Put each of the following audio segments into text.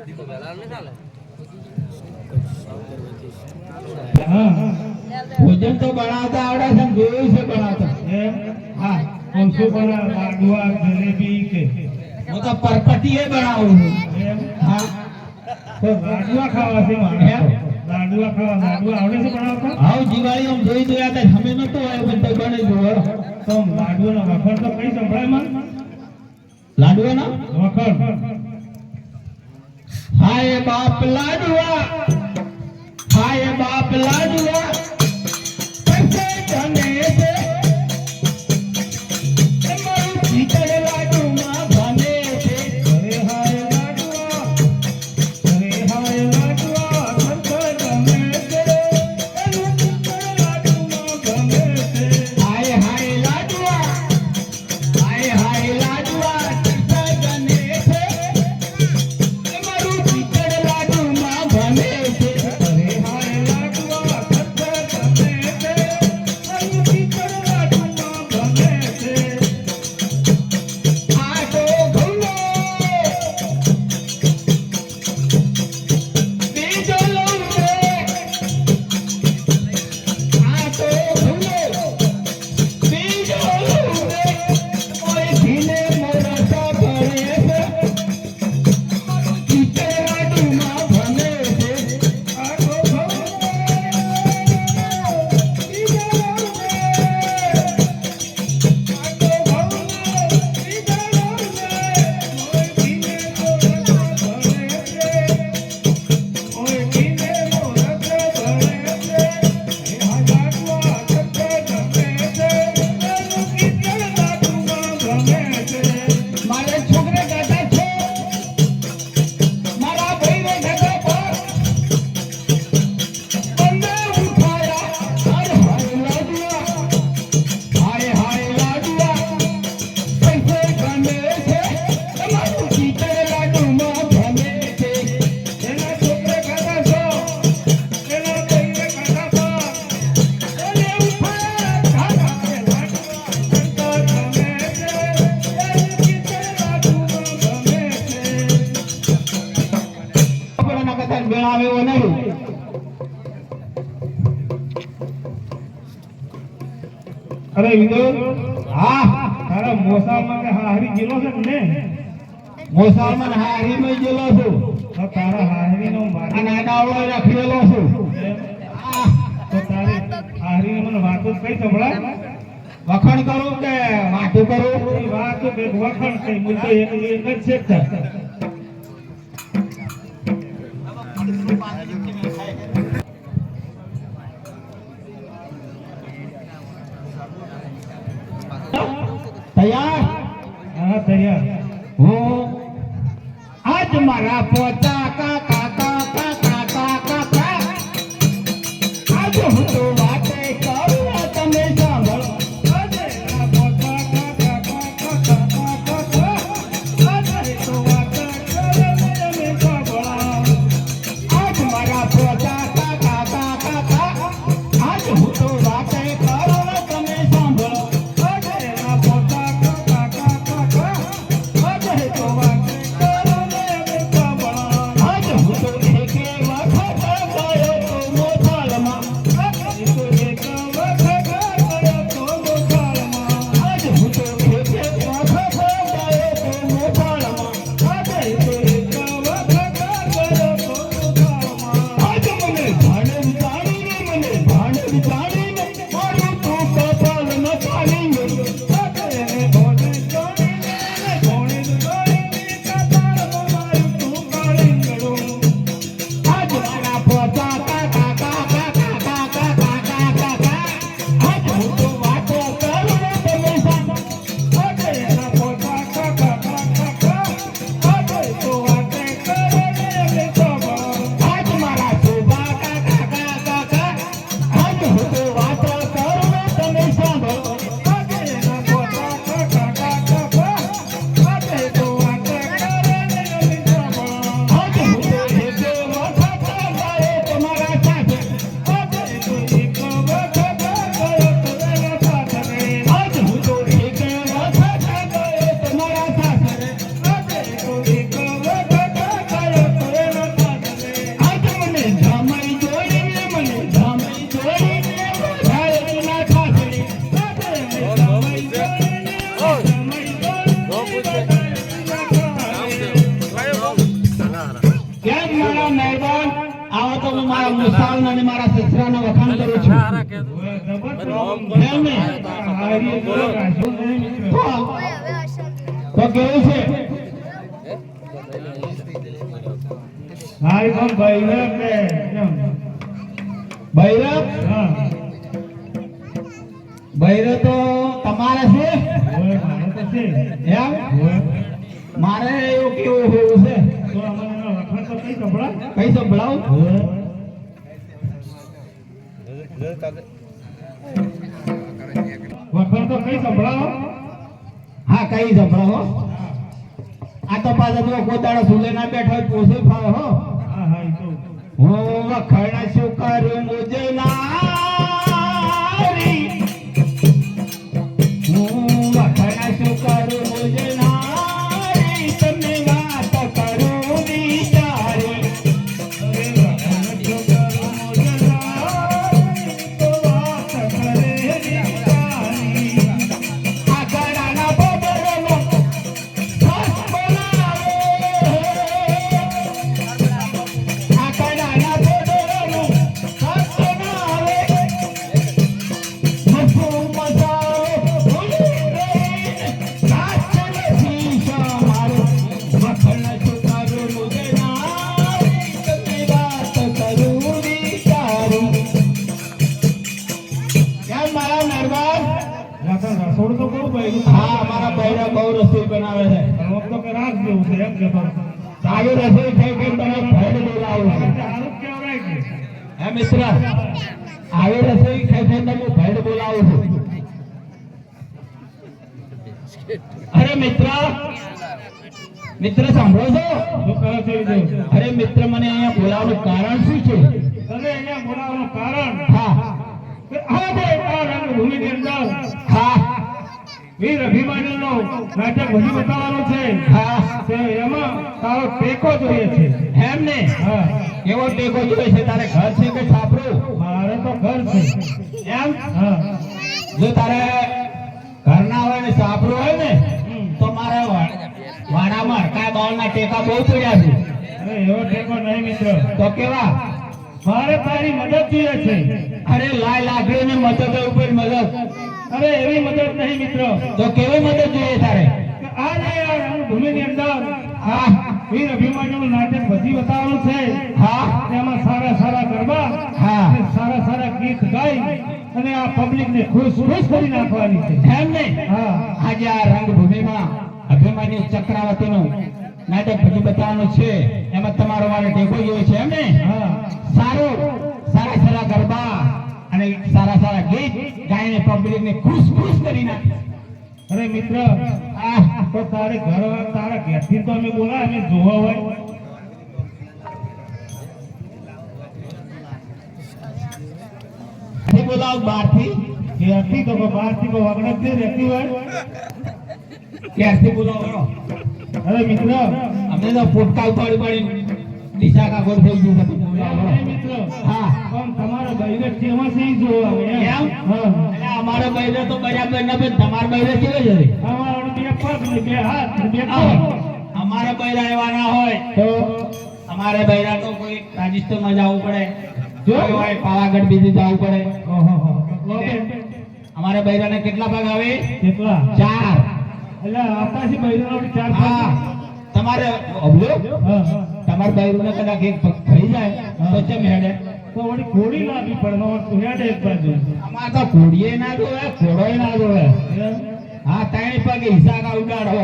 ભોજન તો બનાવતા આવડે છે, જોયું છે બનાવતા. હા, શું બનાવ? લાડવા, જલેબી કે હું તો પરપટીએ બનાવું છું. હા, તો લાડવા ખાવા છે મારે. લાડવા ખાવા, લાડવા આવડે છે બનાવતા? હા, દિવાળી આમ જોઈ જોયા હતા, અમે નતો આવ્યો બધો બની ગયો. તો લાડવાના વખણ તો કઈ સંભળાય માં? લાડવાના વખણ. હાય બાપ લાડવા, હાય બાપ લાડવા, પૈસે જને છે તમારું ભીતર લાડુમાં ભને છે. અરે હાય લાડવા, અરે હાય લાડવા, પૈસે જને છે એનું ભીતર લાડુમાં ભને છે. હાય હાય લાડવા, હાય હાય લાડવા, પૈસે જને છે તમારું ભીતર લાડુમાં ભને છે. અરે હાય લાડવા, પૈસે જને છે એનું ભીતર લાડુમાં ભને છે. આટો ઘઉંનો બીજો લઉં રે, આટો ઘઉંનો બીજો લઉં રે, ઓય ધીને મોરસા ભણે છે ભીતર લાડુમાં ભને છે. આટો ઘઉંનો બીજો લઉં રે, આટો ઘઉંનો બીજો લઉં રે, ઓય ધીને મોરસા ભણે છે, ઓય ધીને મોરસા ભણે છે. હે હા લાડવા, પૈસે જમે છે એનું ભીતર લાડુમાં ભને છે. મારે છોકરે દાદા છે, મારા ભાઈને દાદા પર બંને ઉઠાયા. હાય હાય લાડવા, હાય હાય લાડવા, પૈસે ગમે છે તમારું ભીતર લાડુમાં ભને છે. એના છોકરે દાદા છો, એના ભાઈને દાદા પર એને ઉઠાયા. હાય હાય લાડવા, પૈસે ગમે છે એનું ભીતર લાડુમાં ભને છે. આપણાના કથાને બેણાવે એવો નહીં. અરે વિદુર, હા, તારા મોસાળમાં કે હાહરી ગયેલો છે ને? મોસાળમાં હાહરીમાં ગયેલો છું. તો તારા હાહરીનો મારી અને આડાવડો રાખેલો છું. હા, તો તારી હાહરીને મને વાતો કઈ સંભળાય? વખાણ કરું કે વાતું કરું? એ વાતો કે વખાણ કઈ, હું તો એક જ છે. તૈયાર? હા, તૈયાર. હું આજ મારા પોતા કાકા કાકા કાકા કાકા આજ હું તો વાતે કરું તમે સાંભળો. આજે આ પોતા કાકા કાકા કાકા કાકા આજે તો વાતે કરે તમે સાંભળો. આજ મારા પોતા કાકા કાકા કાકા આજ હું તો વાતે કરું તમે સાંભળો. આજે આ પોતા કાકા કાકા કાકા આજે તો વાતે કરે તમે સાંભળો. આજ હું મારા મુસાળના અને મારા સસરાના વખાણ કરું છું. એમ ને? તો કેવું છે? મારી કોમ ભૈરવ ને ભૈરવ? હા ભૈરવ તો તમારે છે ઓય મારે તો છે એમ? ઓય મારે એવું કેવું હોવું છે તો અમને એનો વખાણ તો કઈ સંભળા કઈ સંભળાવું? ઓય વખાણ તો કઈ સંભળાવો હા કઈ સંભળાવો. આ તો પાછા જો કોદાળો સુલે ના બેઠો હોય પોસે ફાવે હો. હા હા ઈ તો હું વખાણ શું કરું મુજે નારી, હું વખાણ શું કરું મુજે નારી, તમને વાત કરું વિચારી. અરે વખાણ જો કરું મોજના તો વાત કરે વિચારી આ ગળાના બદલનો સાસ બનાવે, આ ગળાના બદલનો સાસ બનાવે, મફું મસાલો ભૂલી ગઈને સાસ નથી મારું. વખાણ શું કરું મુજે નારી, તમને વાત કરું વિચારી. કેમ મારા નરવાસ? રસોડું તો કહું ભાઈ હા મારા બૈરા બહુ રસોઈ બનાવે છે. આમ તો કે રાખ જેવું છે એમ કે આવી રસોઈ થઈ ગઈ તમે ભેડ બોલાવો છો. સારું કેવરાય કે હે મિત્ર, આવી રસોઈ થઈ થઈ તમે ભેડ બોલાવો છો. અરે મિત્ર, મિત્ર સાંભળો છો? શું કરો છો ઈ જો અરે મિત્ર, મને અહીંયા બોલાવવાનું કારણ શું છે? તને અહીંયા બોલાવવાનું કારણ હા કે આજે આ રંગભૂમિની અંદર હા વીર અભિમાનીનો નાટક ભજી બતાવવાનું છે હા તે એમાં તારો ટેકો જોઈએ છે એમ ને? હા એવો ટેકો જોઈએ છે. તારે ઘર છે કે છાપરું? મારે તો ઘર છે એમ? હા જો તારે ઘર ના હોય ને છાપરું હોય ને તો મારે વાડામાં હરકા બાવળના ટેકા બહુ પડ્યા છે. અરે એવો ટેકો નહીં મિત્ર તો કેવા? મારે તારી મદદ જોઈએ છે અરે લાય લાકડી ને મદદ ઉપર મદદ. અરે એવી મદદ નહીં મિત્ર તો કેવી મદદ જોઈએ તારે? કે આજે આ રંગભૂમિની અંદર હા વીર અભિમાનીનું નાટક ભજી બતાવવાનું છે હા તેમાં સારા સારા ગરબા હા. અને સારા સારા ગીત ગાઈ અને આ પબ્લિકને ખુશ ખુશ કરી નાખવાની છે એમ ને? હા આજે આ રંગભૂમિમાં અભિમાની ચક્રાવતીનું નાટક ભજી બતાવવાનું છે. એમાં તમારો મારે ટેકો જોઈએ છે એમ ને? હા સારું, સારા સારા ગરબા અને સારા સારા ગીત ગાઈને પબ્લિકને ખુશ ખુશ કરી નાખે. અરે મિત્ર તો તારે ઘર તારા ઘેરથી તો અમે બોલાય અમે જોવા હોય બોલાવ બહારથી, ઘેરથી તો બહારથી કોઈ વગડત નહીં રહેતી હોય ક્યારથી બોલાવો? અરે મિત્ર અમને તો ફોટકા ઉપાડી પાડી દિશા કાકોર થઈ ગયું છે. અરે મિત્ર હા પણ તમારા બૈરક છે એમાં સહી જોવા આવે એમ? હા એટલે અમારો બૈરો તો બરાબર ન પણ તમારો બૈરો કેવો છે? અમારો બે પગ ને બે હાથ ને બે પગ અમારા બૈરા એવા ના હોય. તો અમારે બૈરા તો કોઈ રાજસ્થાનમાં જવું પડે, જો કોઈ હોય પાવાગઢ બીજું જવું પડે. ઓહો અમારે બૈરાને કેટલા ભાગ આવે? કેટલા 4. એટલે આતાથી બૈરાનો ચાર હા તમારે અબલો હા તમારા બૈરોને કદાચ એક પગ થઈ જાય તો કેમ હેડે? તો વળી ઘોડી લાવવી પડે નો હેડે એક બાજુ અમાર તો ઘોડીએ ના જોવે, ઘોડોય ના જોવે. એમ? હા ત્રણ પગે હિસાકા ઉડાડો.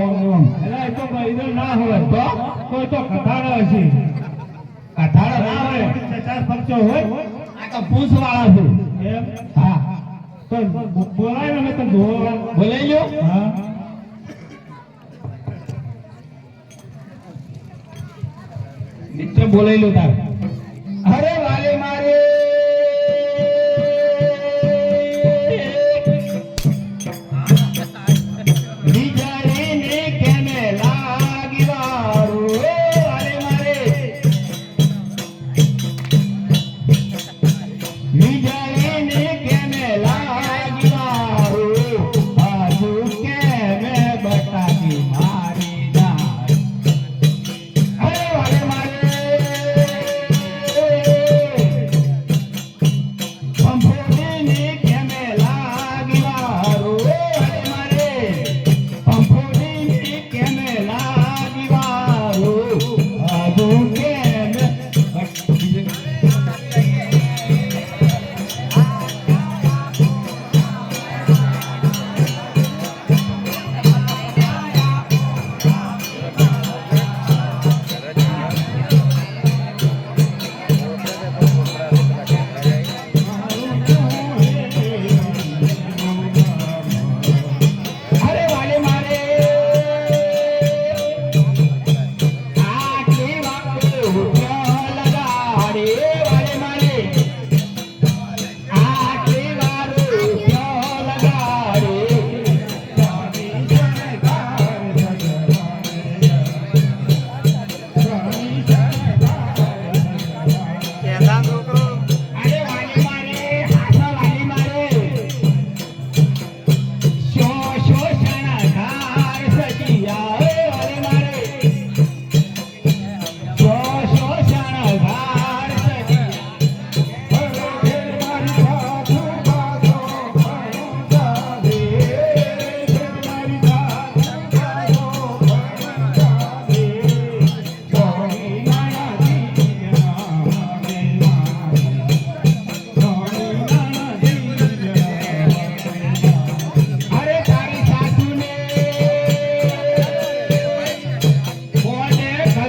એટલે એ તો બૈરો ના હોય તો તો કથાળો હશે કથાળો ના હોય. ચાર પક્ષો હોય આ તો પૂંછ વાળા છું. એમ હા તો બોલાય ને તો જોવા બોલાઈ લ્યો. હા મિત્ર બોલાઈ લો તાર. અરે વાલે મારે વિચારીને કેને લાગી વારું. વાલે મારે વિચારીને કેને લાગી વારું. આજુ કેમે બટાકી મારી જાય. અરે વાલે મારે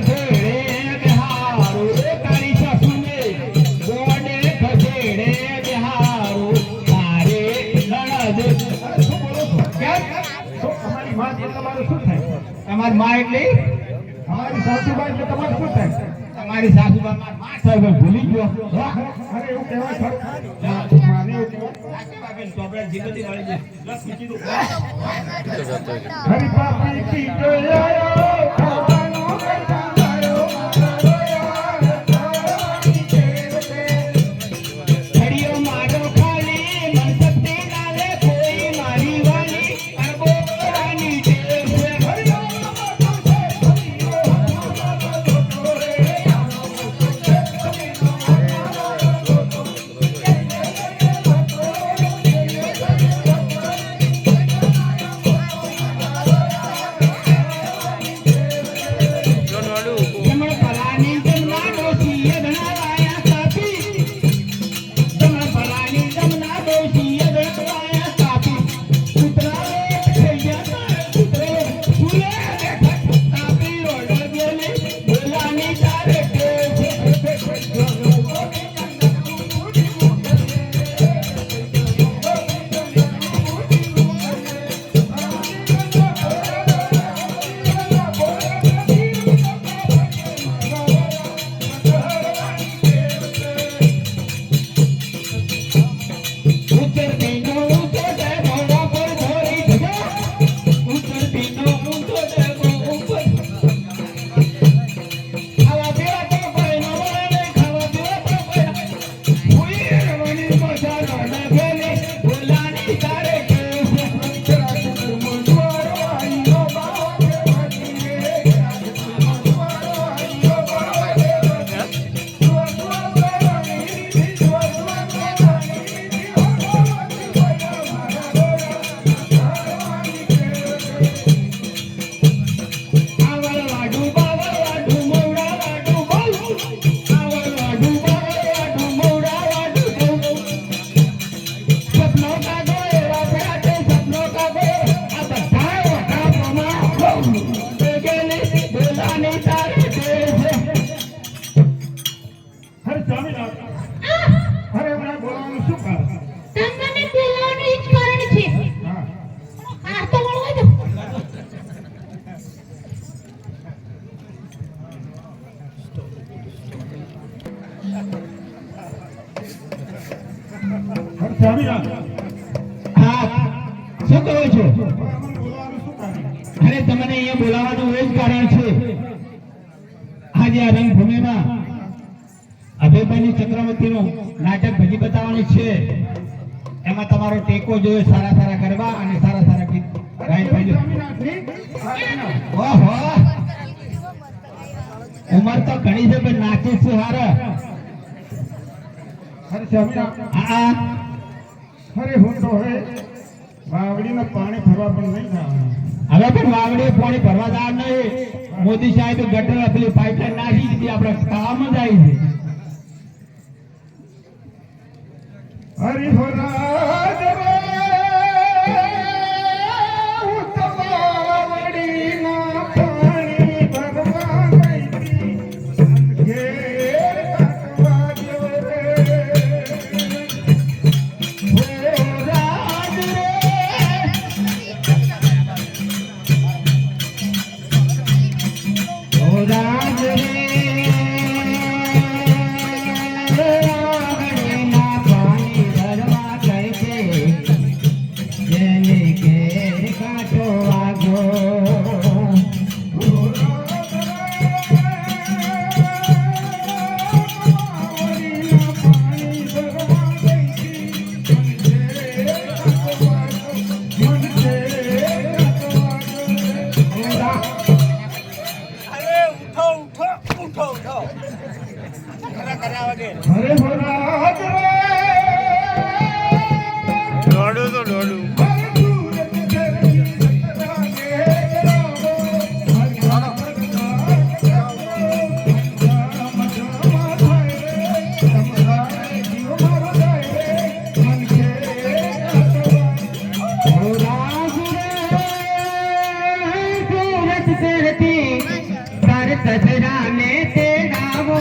ખસેડે બિહારું તારી સાસુને ગોડે ખસેડે બિહારું તારે નણદ શું બોલો છો? કેમ તો અમારી માં એટલે તમારું શું થાય? તમારી માં એટલે અમારી સાસુબા એટલે તમારું શું થાય? તમારી સાસુબા માર માં સાહેબ ભૂલી ગયો વાહ, અરે એવું કહેવાય ખરું? માને એવું કહેવાય? ચોપડા જીગતી વાળી છે રસ મૂકી દો હરી પાપી પીતો આયો ખાવાનો કંટાળ્યો ઘડીઓ મારો ખાલી મન શક્તિ નાલે કોઈ મારી વાલી અરબો રાની ટેવ છે હરિયો જમણ પલાની જમના ડોશી અધણાવાયા સાપી જમણ પલાની જમના ડોશી અધણાવાયા સાપી કૂતરાએ ખૈયા કૂતરે ફૂલે સાપી રોડ ગયેલી બોલાની તારે ટેવ છે ઉત્તર દિનો ઊંચો ડેમો ઉપર ધોરી ધજા ઉત્તર દિનો ઊંચો ડેમો ઉપર ખાવા પીવા તો કોઈ ન મળે ખાવા પીવા તો કોઈ ભૂલી રવાની મજા ન ગેલી બોલાની તારે કેવ છે આવળ વાડુ બાવળ વાડુ મોડા વાડુ બોલ આવળ વાડુ બાવળ વાડુ મોડા વાડુ બોલ સપનો કાગો એવા ફેટે સપનો કાગો આ બધા વટા પ્રમા ગેલી બોલાની તારે દે છે હરે સ્વામિનાથ, અરે મને બોલાવવાનું શું કારણ? તમને બોલાવવાનું ઈ જ કારણ છે. હા, આ તો વળવા દો. હરે સ્વામિનાથ, હા શું કહો છો અમને બોલાવવાનું શું કારણ? અરે તમને અહીંયા બોલાવવાનું એ જ કારણ છે આજે આ રંગભૂમિમાં અભયભાઈની ચક્રવર્તીનું નાટક ભજી બતાવવાનું છે એમાં તમારો ટેકો જોઈએ સારા સારા ગરબા અને સારા સારા ગીત ગાઈ ભાઈઓ સ્વામિનાથની આજ્ઞા. ઓહો ઉંમર તો ઘણી છે પણ નાચીશ છું હારા હરે સ્વામિનાથ, હા અરે હું તો હવે વાવડીના પાણી ફરવા પણ નહીં જવાનું. હવે પણ વાવડી પાણી ભરવા જવા નહીં મોદી સાહેબ ગટર પેલી પાઇપલાઇન નાખી દીધી આપણે ખાવામાં જ આવી છે હરિહરાજ રે, હું તો વાવડીના પાણી ભરવા ગઈ હતી. ઘેર કાઢવા ગયો રે. ઓ રાજ રે ઓ રાજ રે વાવડીના પાણી ભરવા ગઈ છે જેને ઘેર કાંઠો વાગ્યો હરે ભરાજ રે, દોડું તો દોડું હરે સૂરજ ચરણી સતરાગે રામો. હરે રામ થાય રે, તમારે જીવ મારો જાય રે. મન કે ઓ રાજ રે સૂરજ ચઢતી કરત ગજરાને તેડાવો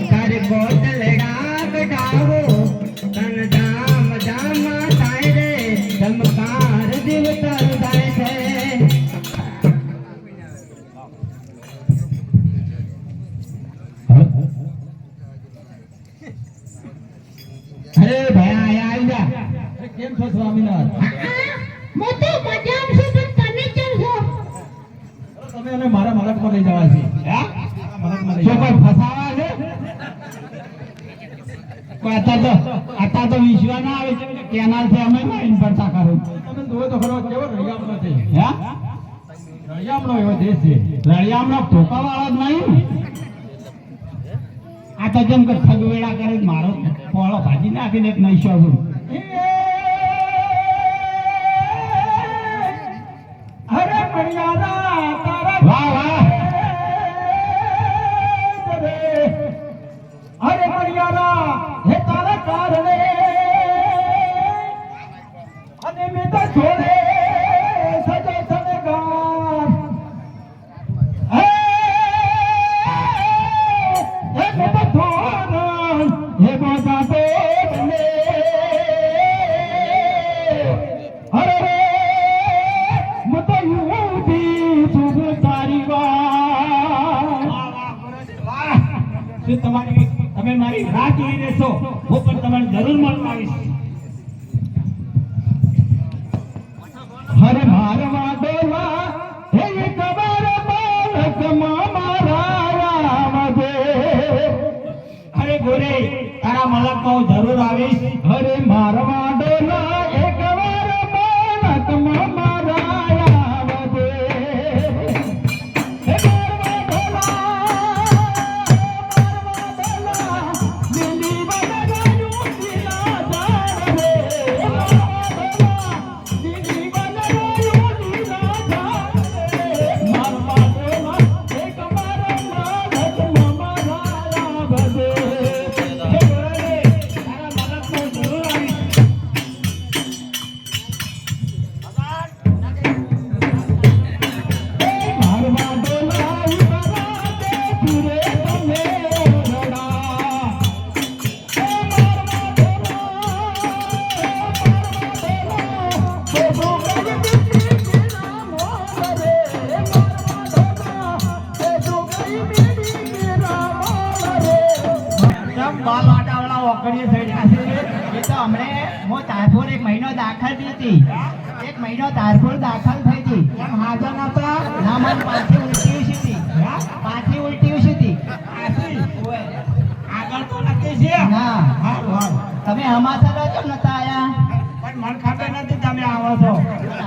કર ગોદલડા કઢાવો તન જામ જામ થાય રે ચમકાર દિવતર થાય છે અરે ભાઈ આવી જા કેમ છો સ્વામિનાથ? હું તો મજામાં છું પણ તમે કેમ છો? તમે અમે મારા મલકમાં લઈ જવા છે. હે મલકમાં લઈ શું જવા. કોઈ ફસાવા છે કોઈ અત્યારે તો વિશ્વા ના આવે છે કેનાલ થી અમે લાઈન પડતા કરું તમે જુઓ તો ખરો કેવો રળિયામણો છે. હે રળિયામણો એવો દેશ છે. રળિયામનો ધોકા વાળો જ નહીં ને? આ તો જેમ કે ઠગવેડા કરે મારો પોળો ભાજી નાખીને એક નૈશો છું અરે મર્યાદા તારા વાહ વાહ અરે મર્યાદા હે તારા કારણે અને મેં તો છોડે સજે સનેગાર હે મેં તો થોડા હે બાબા બોલે અરે રે હું તો યુવી છું તારી વાત શું તમારી તમે મારી રાહ જોઈ રહેશો હું પણ તમારી જરૂર મળવા આવીશ હરે મારવા ડોલા હે કબર બાલક મારા આવજે અરે ગોરે તારા મલક માં જરૂર આવીશ હરે મારવા ડોલા હે કબર બાલક મારા આવજે હે મારવા ડોલા દિલ્હી બજાયું દિલા જાવે દિલ્હી બજાયું દિલા જાવે મારવા ડોલા હે કબર બાલક મારા આવજે હે ગોરે તારા મલક માં જરૂર આવીશ મારવા ડોલા ઉતારા દે પૂરે તમે રડા હે મારવા ડોલા તો ગઈ બીડી ના મોરે મારવા ડોલા તો ગઈ બીડી ના મોરે કેમ બાલ વાટાવાળા ઓકડીએ સડ્યા છે એ તો હમણે હું તારપુર એક મહિનો દાખલ થઈ હતી. એક મહિનો તારપુર દાખલ થઈ હતી. કેમ હાજર નતા ના મને પાછી ઉલટી હતી. પાછી ઉલટી હતી. આગળ તો નક્કી છે ના હારું હારું તમે હમાસા કેમ નતા આયા? પણ મને ખબર નથી તમે આવો છો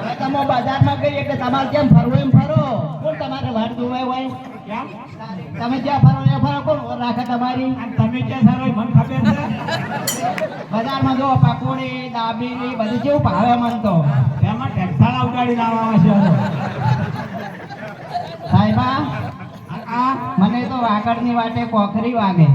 હવે તમે બજારમાં ગઈ એટલે તમારે કેમ ફરવું એમ ફરો. કોણ તમારે વાટ જોવાય હોય? કેમ તમે જ્યાં ફરો એ ફરો. કોણ રાખે તમારી? અને તમે ક્યાં સારો મને ખબર છે બજારમાં જો પકોડી દાબેલી બધું કેવું ભાવે મન તો. એમાં ટેક્સાળા ઉડાડી લાવવા છે સાહેબા આ મને તો વાગડની વાટે કોખરી વાગે.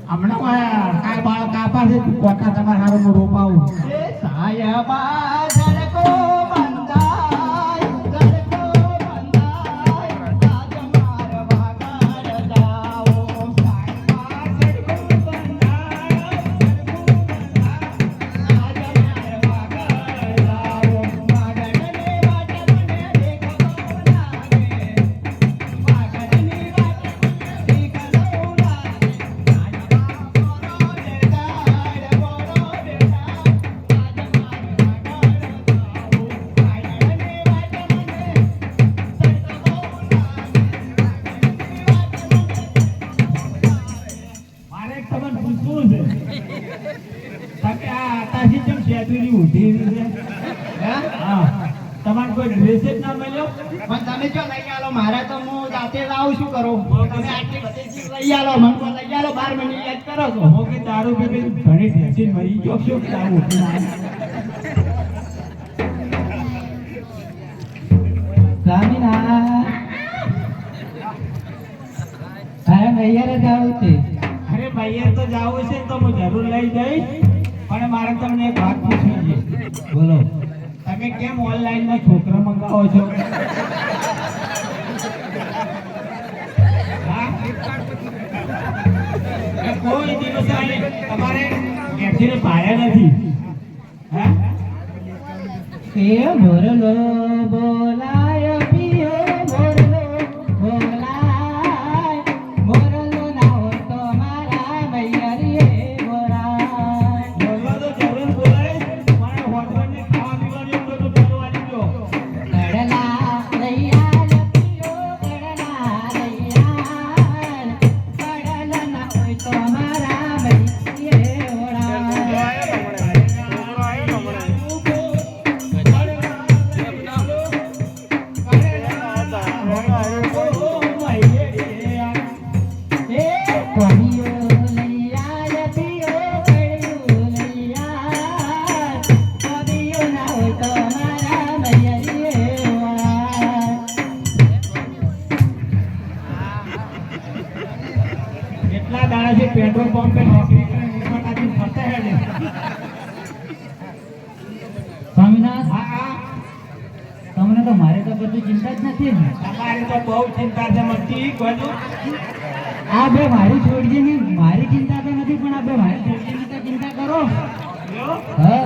હમણાં કાલ બાળ કાપા છે કોકા તમારે હારું હું રોપાવું એ સાયબા ધડકો બંધાય ધડકો બંધાય આજ માર વાગડ જાઓ સાયબા ધડકો બંધાય આજ માર વાગડ જાઓ વાગડને વાટે મને દેખો લાગે વાગડની વાટે મને દેખો લાગે મારે એક તમને પૂછવું છે તમે આ આતાશી કેમ શેતુરી ઊઠી છે હા તમારે કોઈ ડ્રેસ જ ના મળ્યો પણ તમે જો લઈ આલો મારે તો હું જાતે લાવું શું કરું તમે આટલી બધી ચીજ લઈ આલો મને તો લઈ આલો 12 મહિને યાદ કરો છો હું કે દારૂ પી ઘણી ઢેસી મરી ગયો શું કે આવું ઊઠી ના સ્વામિનારાયણ કાયમ અહીંયા જ આવું છે અરે ભાઈ તો જાવું છે તો હું જરૂર લઈ જઈશ પણ મારે તમને એક વાત પૂછવી છે બોલો તમે કેમ ઓનલાઈન માં છોકરા મંગાવો છો છે અહીં તમારે કેફીને પાયા નથી હા એ મોરલો બોલાય પિયો મોરલો બોલાય મોરલો ના હોય તો મારા મૈયરીએ બોલાય બોલવા તો જરૂર બોલાય મારા હોટવરને ખાવા પીવાની એમ બધું બોલવાની જો કડલા લૈયા પિયો કડલા લૈયા કડલા ના હોય તો મારા મૈયરીએ બોલાય કેટલા દાડાથી પેટ્રોલ પંપે નોકરી કરીને ઉઠવાથી ફરતા હે ને સ્વામિનાથ હા હા તમને તો મારે તો બધું ચિંતા જ નથી ને તમારી તો બહુ ચિંતા છે મચ્છી બધું આ બે મારી છોડજે ને મારી ચિંતા તો નથી પણ આ બે મારી છોડજે તો ચિંતા કરો લ્યો હા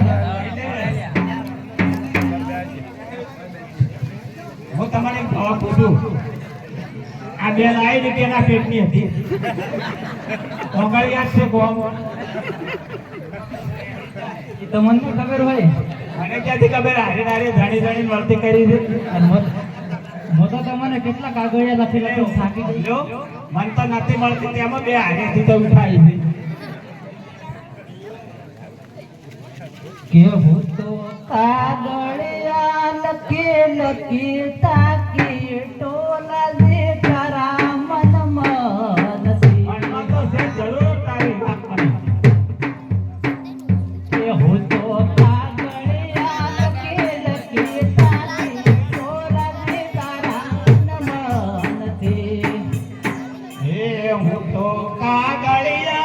હું તમને એક જવાબ પૂછું આ બે લાઈ રૂપિયાના પેટની હતી ઓગળિયાત છે ગોમ એ તો મને તો ખબર હોય મને ક્યાંથી ખબર હારે હારે જાણી જાણીને વર્તી કરી છે અને હું તો તમને કેટલા કાગળિયા લખી લખી થાકી ગઈ લ્યો મન તો નથી મળતી તેમાં બે હારેથી તો ઉઠાઈ છે કે હું તો કાગળિયા લખી લખી તાકી ટોલા જે તારા મનમાં નથી મનમાં તો છે જરૂર તારી વાત મને કે હું તો કાગળિયા લખી લખી તાકી ટોલા જે તારા મનમાં નથી હે હું તો કાગળિયા